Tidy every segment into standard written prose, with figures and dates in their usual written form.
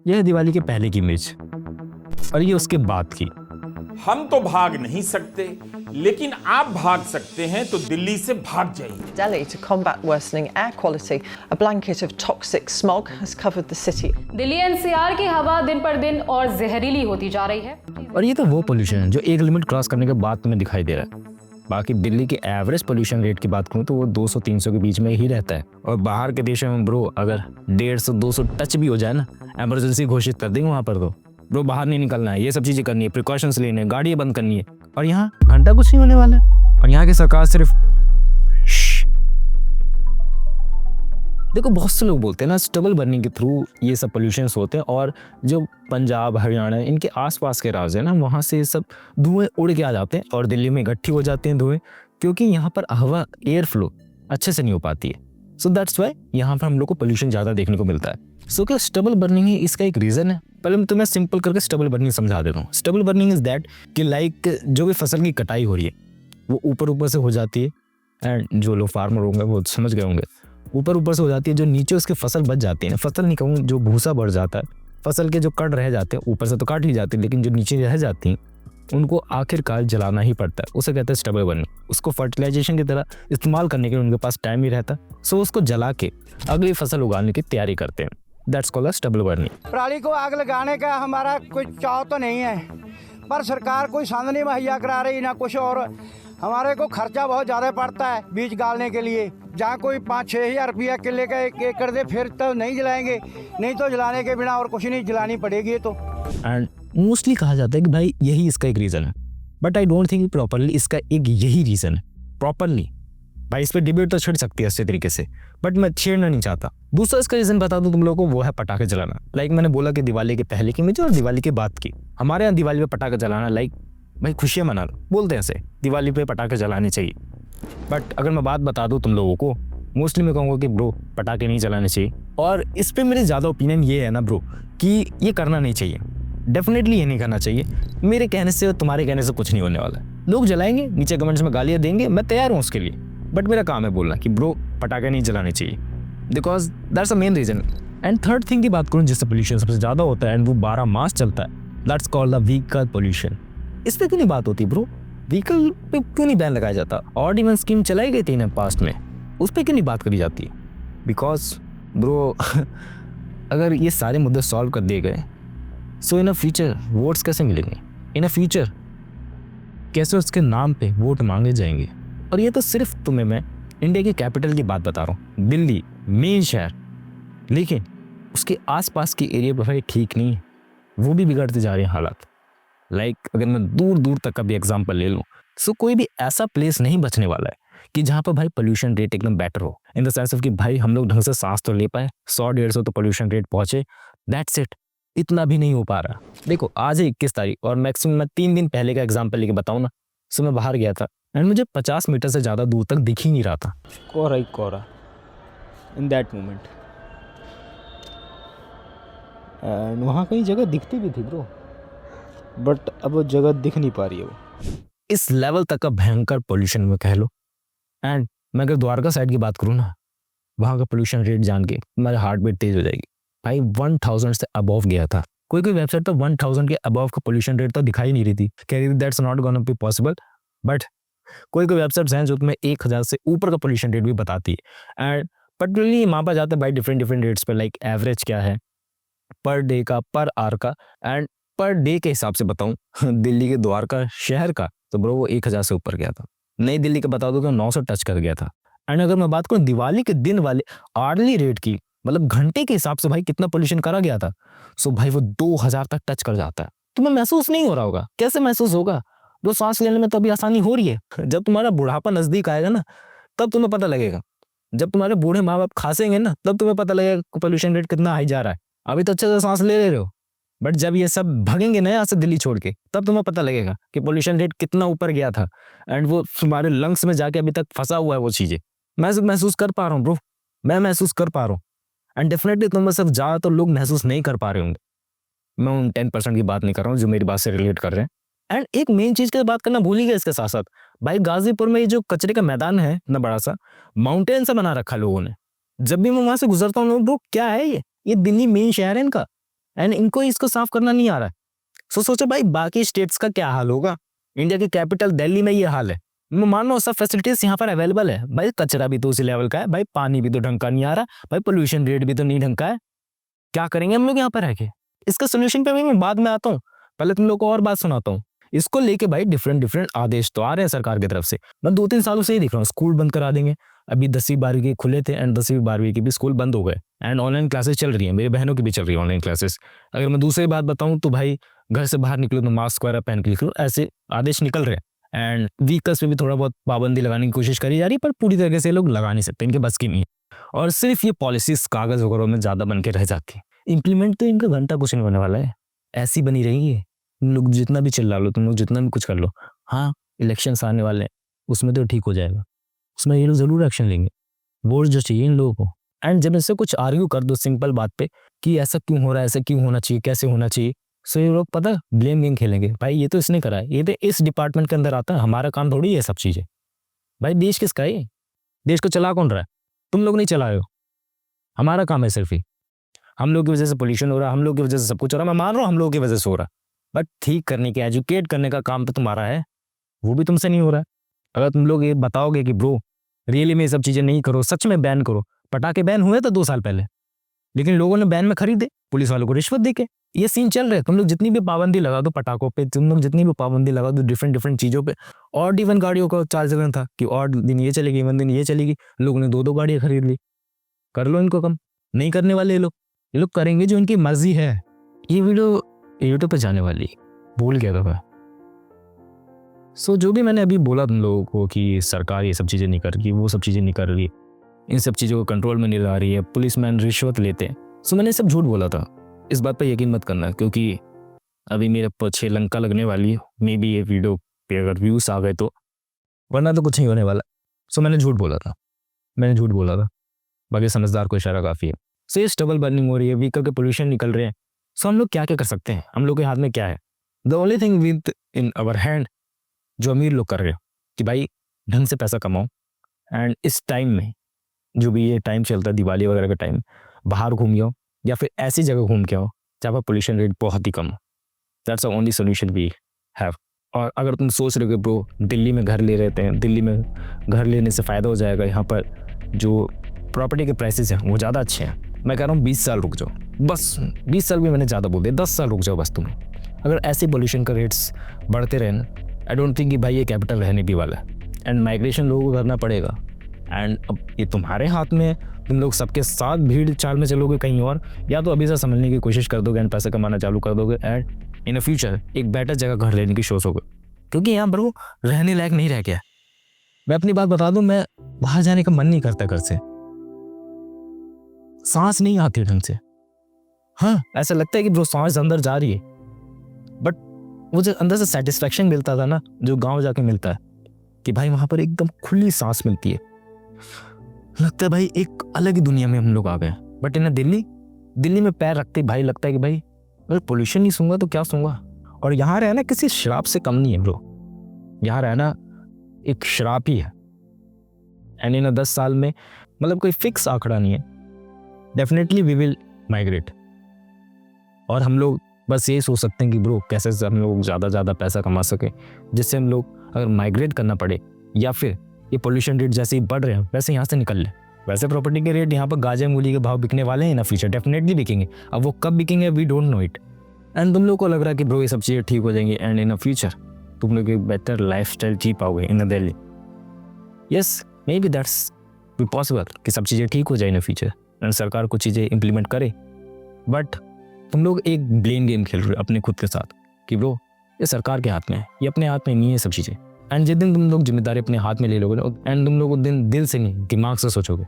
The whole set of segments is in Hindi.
यह है दिवाली के पहले की इमेज और ये उसके बाद की। हम तो भाग नहीं सकते, लेकिन आप भाग सकते हैं तो दिल्ली से भाग जाइए। Delhi to combat worsening air quality. A blanket of toxic smog has covered the city. Delhi NCR की हवा दिन पर दिन और जहरीली होती जा रही है। और ये तो वो पोल्यूशन है जो एक लिमिट क्रॉस करने के बाद तुम्हें दिखाई दे रहा है। बाकी दिल्ली के एवरेज पोल्यूशन रेट की बात करूँ तो वो 200-300 के बीच में ही रहता है। और बाहर के देशों में ब्रो अगर 150-200 टच भी हो जाए ना, इमरजेंसी घोषित कर देंगे वहाँ पर। तो ब्रो बाहर नहीं निकलना है, ये सब चीज़ें करनी है, प्रिकॉशंस लेने हैं, गाड़ियाँ बंद करनी है। और यहाँ घंटा कुछ नहीं होने वाला है। और यहाँ की सरकार सिर्फ देखो, बहुत से लोग बोलते हैं ना स्टबल बर्निंग के थ्रू ये सब पोल्यूशंस होते हैं। और जो पंजाब हरियाणा इनके आसपास के राज्य है ना, वहाँ से सब धुएं उड़ के आ जाते हैं और दिल्ली में इकट्ठी हो जाते हैं धुएं, क्योंकि यहाँ पर हवा एयर फ्लो अच्छे से नहीं हो पाती है। सो दैट्स वाई यहाँ पर हम लोग को पोल्यूशन ज़्यादा देखने को मिलता है। सो क्या स्टबल बर्निंग है इसका एक रीज़न है? पहले तो मैं सिंपल करके स्टबल बर्निंग समझा देता हूँ। स्टबल बर्निंग इज़ दैट कि लाइक जो भी फसल की कटाई हो रही है वो ऊपर से हो जाती है। एंड जो लोग फार्मर होंगे वो समझ गए होंगे, ऊपर से हो जाती है। जो नीचे उसके फसल बच जाती है, फसल नहीं कहूँ, जो भूसा बढ़ जाता है, फसल के जो कड़ रह जाते हैं, ऊपर से तो काट ही जाते हैं, लेकिन जो नीचे रह जाती हैं उनको आखिरकार जलाना ही पड़ता है। उसे कहते हैं स्टबल बर्निंग। उसको फर्टिलाइजेशन की तरह इस्तेमाल करने के लिए उनके पास टाइम ही रहता, सो उसको जला के अगली फसल उगाने की तैयारी करते हैं। That's called stubble burning. पराली को आग लगाने का हमारा कोई चाव तो नहीं है, पर सरकार कोई साधन नहीं मुहैया करा रही ना कुछ, और हमारे को खर्चा बहुत ज़्यादा पड़ता है बीज डालने के लिए। जहाँ कोई 5-6 हज़ार रुपया किले का एक एकड़ दे फिर तो नहीं जलाएंगे, नहीं तो जलाने के बिना और कुछ नहीं, जलानी पड़ेगी। तो एंड मोस्टली कहा जाता है कि भाई यही इसका एक रीज़न है, but I don't think properly इसका एक यही रीज़न है प्रॉपरली। भाई इस पर डिबेट तो छिड़ सकती है अच्छे तरीके से, बट मैं छेड़ना नहीं चाहता। दूसरा इसका रीज़न बता दूं तुम लोगों को, वो है पटाखे जलाना। लाइक मैंने बोला कि दिवाली के पहले की इमेज और दिवाली के बाद की। हमारे यहाँ दिवाली पे पटाखे जलाना लाइक भाई खुशियाँ मना लो, बोलते हैं ऐसे, दिवाली पे पटाखे जलाने चाहिए। बट अगर मैं बात बता दूँ तुम लोगों को, मोस्टली मैं कहूँगा कि ब्रो पटाखे नहीं जलाने चाहिए। और इस पर मेरे ज़्यादा ओपिनियन ये है ना ब्रो कि ये करना नहीं चाहिए, डेफिनेटली ये नहीं करना चाहिए। मेरे कहने से और तुम्हारे कहने से कुछ नहीं होने वाला है। लोग जलाएंगे, नीचे कमेंट्स में गालियाँ देंगे, मैं तैयार हूँ उसके लिए, बट मेरा काम है बोलना कि ब्रो पटाखे नहीं जलाने चाहिए, because that's a main reason. And third thing की बात करूँ जिससे पोल्यूशन सबसे ज़्यादा होता है एंड वो 12 मास चलता है, that's called the vehicle pollution. इस पर क्यों नहीं बात होती ब्रो? व्हीकल पे क्यों नहीं बैन लगाया जाता? ऑड इवन स्कीम चलाई गई थी ना पास्ट में, उस पर क्यों नहीं बात करी जाती? बिकॉज ब्रो अगर ये सारे मुद्दे सॉल्व कर दिए गए, सो इन अ फ्यूचर वोट्स कैसे मिलेंगे? इन अ फ्यूचर कैसे उसके नाम पे वोट मांगे जाएंगे? और ये तो सिर्फ तुम्हें मैं इंडिया की कैपिटल की बात बता रहा हूँ, दिल्ली मेन शहर, लेकिन उसके आसपास के एरिया पर भाई ठीक नहीं है, वो भी बिगड़ते जा रहे हैं हालात। लाइक अगर मैं दूर दूर तक का भी एग्जाम्पल ले लूँ, सो कोई भी ऐसा प्लेस नहीं बचने वाला है कि जहाँ पर भाई पोल्यूशन रेट एकदम बेटर हो, इन द सेंस ऑफ कि भाई हम लोग ढंग से सांस तो ले पाए, 100-150 तो पोल्यूशन रेट पहुँचे, दैट्स इट। इतना भी नहीं हो पा रहा। देखो आज है 21 तारीख और मैक्सिमम मैं 3 दिन पहले का एग्जाम्पल लेके बताऊँ ना, सो मैं बाहर गया था एंड मुझे 50 मीटर से ज़्यादा दूर तक दिख ही नहीं रहा था। कोहरा ही कोहरा इन दैट मोमेंट। एंड वहाँ कहीं जगह दिखती भी थी ब्रो, बट अब वो जगह दिख नहीं पा रही है वो। इस लेवल तक का भयंकर पोल्यूशन में कह लो। एंड मैं अगर द्वारका साइड की बात करूँ ना, वहाँ का पोल्यूशन रेट जान के मेरा हार्ट बीट तेज हो जाएगी भाई। 1000 से अबव गया था, कोई वेबसाइट तो 1000 के अबव का पोल्यूशन रेट तो दिखाई नहीं रही थी, कह रही थी that's not gonna be possible. But कोई वेबसाइट्स हैं जो तुम्हें 1000 से ऊपर का पोल्यूशन रेट भी बताती है। एंड पर्टिकुलरली मापा जाता है भाई डिफरेंट रेट्स पे, लाइक एवरेज क्या है पर डे का, पर आवर का। एंड पर डे के हिसाब से बताऊं दिल्ली के द्वारका शहर का तो ब्रो वो 1000 से ऊपर गया था। नई दिल्ली का बता दो तो 900 टच कर गया था। एंड अगर मैं बात करूं दिवाली के दिन वाले आर्ली रेट की, मतलब घंटे के हिसाब से भाई कितना पोल्यूशन करा गया था, सो भाई वो 2000 तक टच कर जाता है। तुम्हें महसूस नहीं हो रहा होगा? कैसे महसूस होगा? जो सांस लेने में तो अभी आसानी हो रही है, जब तुम्हारा बुढ़ापा नजदीक आएगा ना तब तुम्हें पता लगेगा। जब तुम्हारे बूढ़े माँ बाप खांसेंगे ना तब तुम्हें पता लगेगा पोल्यूशन रेट कितना हाई जा रहा है। अभी तो अच्छे से सांस ले रहे हो, बट जब ये सब भगेंगे ना यहाँ से दिल्ली छोड़ के, तब तुम्हें पता लगेगा कि पोल्यूशन रेट कितना ऊपर गया था। एंड वो तुम्हारे लंग्स में जाके अभी तक फंसा हुआ है वो चीज़ें। मैं सब महसूस कर पा रहा हूँ ब्रो, मैं महसूस कर पा रहा हूँ। एंड डेफिनेटली तुम में सब ज़्यादातर लोग महसूस नहीं कर पा रहे होंगे। मैं उन 10% की बात नहीं कर रहा हूँ जो मेरी बात से रिलेट कर रहे हैं। एंड एक मेन चीज़ की बात करना भूल ही गया इसके साथ साथ, भाई गाजीपुर में ये जो कचरे का मैदान है ना, बड़ा सा माउंटेन सा बना रखा लोगों ने। जब भी मैं वहाँ से गुजरता हूँ ब्रो, क्या है ये दिल्ली मेन शहर है इनका, एंड इनको इसको साफ करना नहीं आ रहा है। सो सोचो भाई बाकी स्टेट्स का क्या हाल होगा। इंडिया की कैपिटल दिल्ली में ये हाल है, मैं मान लो सब फैसिलिटीज यहाँ पर अवेलेबल है भाई, कचरा भी तो उसी लेवल का है भाई, पानी भी तो ढंग का नहीं आ रहा भाई, पोल्यूशन रेट भी तो नहीं ढंग का है, क्या करेंगे हम लोग यहाँ पर रह के। इसका सोल्यूशन पे भी मैं बाद में आता हूँ, पहले तुम लोग को और बात सुनाता हूँ। इसको लेके भाई डिफरेंट आदेश तो आ रहे हैं सरकार की तरफ से। मैं 2-3 सालों से ही देख रहा हूँ स्कूल बंद करा देंगे। अभी 10वीं 12वीं के खुले थे एंड 10वीं 12वीं के भी स्कूल बंद हो गए एंड ऑनलाइन क्लासेस चल रही हैं, मेरी बहनों की भी चल रही है ऑनलाइन क्लासेस। अगर मैं दूसरी बात बताऊँ तो भाई घर से बाहर निकलो तो मास्क वगैरह पहन के निकलो, ऐसे आदेश निकल रहे हैं। एंड व्हीकल्स पे भी थोड़ा बहुत पाबंदी लगाने की कोशिश करी जा रही है, पर पूरी तरीके से लोग लगा नहीं सकते, इनके बस की नहीं है। और सिर्फ ये पॉलिसीज कागज वगैरह में ज़्यादा बन के रह जाती है, इम्प्लीमेंट तो इनका घंटा कुछ नहीं होने वाला है, ऐसी बनी रहेगी। तुम लोग जितना भी चिल्ला लो, तुम लोग जितना भी कुछ कर लो, हाँ इलेक्शंस आने वाले हैं उसमें तो ठीक हो जाएगा, उसमें ये लोग ज़रूर एक्शन लेंगे, वोट जो चाहिए इन लोगों को। एंड जब इससे कुछ आर्ग्यू कर दो सिंपल बात पे कि ऐसा क्यों हो रहा है, ऐसा क्यों होना चाहिए, कैसे होना चाहिए, सो ये लोग पता ब्लेम गेम खेलेंगे, भाई ये तो इसने करा है, ये तो इस डिपार्टमेंट के अंदर आता है, हमारा काम थोड़ी है सब चीज़ें। भाई देश किसका है, देश को चला कौन रहा है, तुम लोग नहीं चला रहे हो, हमारा काम है सिर्फ ही। हम लोग की वजह से पोल्यूशन हो रहा है, हम लोग की वजह से सब कुछ हो रहा है, मैं मान रहा हूँ हम लोग की वजह से हो रहा है, बट ठीक करने के एजुकेट करने का काम तो तुम्हारा है, वो भी तुमसे नहीं हो रहा है। अगर तुम लोग ये बताओगे कि ब्रो रियली में ये सब चीज़ें नहीं करो, सच में बैन करो, पटाखे बैन हुए थे 2 साल पहले, लेकिन लोगों ने बैन में खरीदे पुलिस वालों को रिश्वत देके, ये सीन चल रहा है। तुम लोग जितनी भी पाबंदी लगा दो पटाखों पे, तुम लोग जितनी भी पाबंदी लगा दो डिफरेंट चीज़ों पे, और इवन गाड़ियों का चार्ज था कि और दिन ये चलेगी इवन दिन ये चलेगी, लोगों ने 2-2 गाड़ियाँ खरीद ली। कर लो इनको कम, नहीं करने वाले ये लोग करेंगे जो इनकी मर्जी है। ये वीडियो यूट्यूब पे जाने वाली, भूल गया था मैं। सो जो भी मैंने अभी बोला तुम लोगों को कि सरकार ये सब चीज़ें नहीं कर रही, वो सब चीज़ें नहीं कर रही, इन सब चीज़ों को कंट्रोल में नहीं ला रही है, पुलिसमैन रिश्वत लेते हैं, सो मैंने सब झूठ बोला था। इस बात पर यकीन मत करना, क्योंकि अभी मेरे पीछे लंका लगने वाली है, मे बी ये वीडियो पे अगर व्यूज़ आ गए तो, वरना तो कुछ नहीं होने वाला। सो मैंने झूठ बोला था, बाकी समझदार को इशारा काफ़ी है। सो ये डबल बर्निंग हो रही है, व्हीकल के पोल्यूशन निकल रहे हैं, सो हम लोग क्या क्या कर सकते हैं, हम लोग के हाथ में क्या है। The only thing within our hand जो अमीर लोग कर रहे हैं कि भाई ढंग से पैसा कमाओ, एंड इस टाइम में जो भी ये टाइम चलता है दिवाली वगैरह का टाइम, बाहर घूम आओ या फिर ऐसी जगह घूम के आओ जहाँ पर पोल्यूशन रेट बहुत ही कम हो। That's the only solution we have. और अगर तुम सोच रहे हो कि ब्रो दिल्ली में घर ले रहते हैं, दिल्ली में घर लेने से फ़ायदा हो जाएगा, यहाँ पर जो प्रॉपर्टी के प्राइसेस हैं वो ज़्यादा अच्छे हैं, मैं कह रहा हूँ 20 साल रुक जाओ, बस 20 साल भी मैंने ज़्यादा बोल दिया, 10 साल रुक जाओ बस तुम। अगर ऐसे पोल्यूशन का रेट्स बढ़ते रहे ना, आई डोंट थिंक कि भाई ये कैपिटल रहने भी वाला है, एंड माइग्रेशन लोगों को करना पड़ेगा। एंड अब ये तुम्हारे हाथ में है, तुम लोग सबके साथ भीड़ चाल में चलोगे कहीं और, या तो अभी से समझने की कोशिश कर दोगे एंड पैसे कमाना चालू कर दोगे, एंड इन अ फ्यूचर एक बेटर जगह घर लेने की सोच होगा, क्योंकि यहाँ ब्रो रहने लायक नहीं रह गया। मैं अपनी बात बता दूं, मैं बाहर जाने का मन नहीं करता घर से, सांस नहीं आती ढंग से। हाँ ऐसा लगता है कि ब्रो सांस अंदर जा रही है, बट वो जो अंदर से सेटिस्फैक्शन मिलता था ना, जो गांव जाके मिलता है कि भाई वहां पर एकदम खुली सांस मिलती है, लगता है भाई एक अलग ही दुनिया में हम लोग आ गए। बट इन दिल्ली में पैर रखते भाई लगता है कि भाई अगर पोल्यूशन नहीं सूंगा तो क्या सूंगा। और यहाँ रहना किसी शराब से कम नहीं है ब्रो, यहाँ रहना एक शराब ही है। एंड इन 10 साल में मतलब कोई फिक्स आंकड़ा नहीं है, डेफिनेटली वी विल माइग्रेट। और हम लोग बस ये सोच सकते हैं कि ब्रो कैसे हम लोग ज़्यादा पैसा कमा सके, जिससे हम लोग अगर माइग्रेट करना पड़े या फिर ये पोल्यूशन रेट जैसे ही बढ़ रहे हैं वैसे यहाँ से निकल ले। वैसे प्रॉपर्टी के रेट यहाँ पर गाजे मूली के भाव बिकने वाले हैं ना, फ्यूचर डेफिनेटली बिकेंगे, अब वो कब बिकेंगे we don't know it. And तुम लोग को लग रहा है कि ब्रो ये सब चीज़ें ठीक हो जाएंगी एंड इन फ्यूचर तुम लोग एक बेटर लाइफ स्टाइल जी पाओगे in Delhi. Yes may be that's भी पॉसिबल कि सब चीज़ें ठीक हो जाए इन फ्यूचर एंड सरकार कुछ चीज़ें इम्प्लीमेंट करे, बट तुम लोग एक ब्लेम गेम खेल रहे हो अपने खुद के साथ कि ब्रो ये सरकार के हाथ में है, ये अपने हाथ में नहीं है सब चीज़ें। एंड जिस दिन तुम लोग जिम्मेदारी अपने हाथ में ले लोगे एंड तुम लोग उस दिन दिल से नहीं दिमाग से सोचोगे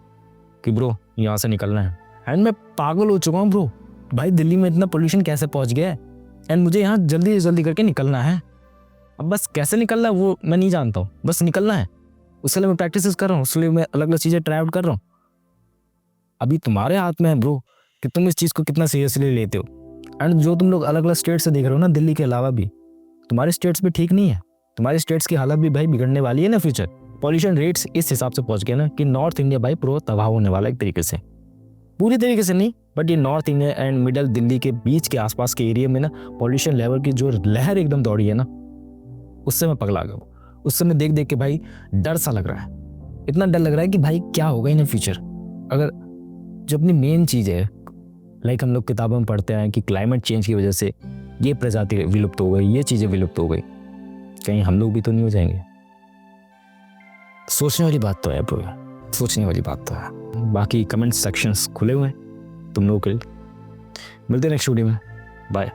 कि ब्रो यहाँ से निकलना है। एंड मैं पागल हो चुका हूँ ब्रो, भाई दिल्ली में इतना पोल्यूशन कैसे पहुँच गया है एंड मुझे यहाँ जल्दी से जल्दी करके निकलना है। अब बस कैसे निकलना है वो मैं नहीं जानता हूँ, बस निकलना है, उसके लिए मैं प्रैक्टिस कर रहा हूँ, उसके लिए मैं अलग अलग चीज़ें ट्राई आउट कर रहा हूँ। अभी तुम्हारे हाथ में है ब्रो कि तुम इस चीज़ को कितना सीरियसली लेते हो। एंड जो तुम लोग अलग अलग स्टेट से देख रहे हो ना, दिल्ली के अलावा भी तुम्हारे स्टेट्स भी ठीक नहीं है, तुम्हारी स्टेट्स की हालत भी भाई बिगड़ने वाली है ना फ्यूचर। पॉल्यूशन रेट्स इस हिसाब से पहुंच गए ना कि नॉर्थ इंडिया भाई पूरा तबाह होने वाला है एक तरीके से, पूरी तरीके से नहीं बट ये north India and middle Delhi के बीच के आसपास के एरिया में ना पॉल्यूशन लेवल की जो लहर एकदम दौड़ी है ना, उससे मैं पगला गया हूँ। उससे मैं देख देख के भाई डर सा लग रहा है, इतना डर लग रहा है कि भाई क्या होगा इन फ्यूचर। अगर जो अपनी मेन चीज़ है, लाइक हम लोग किताबों में पढ़ते हैं कि क्लाइमेट चेंज की वजह से ये प्रजाति विलुप्त हो गई, ये चीज़ें विलुप्त हो गई, कहीं हम लोग भी तो नहीं हो जाएंगे? सोचने वाली बात तो है ब्रो, सोचने वाली बात तो है। बाकी कमेंट सेक्शंस खुले हुए हैं तुम लोगों के लिए। मिलते हैं नेक्स्ट वीडियो में, बाय।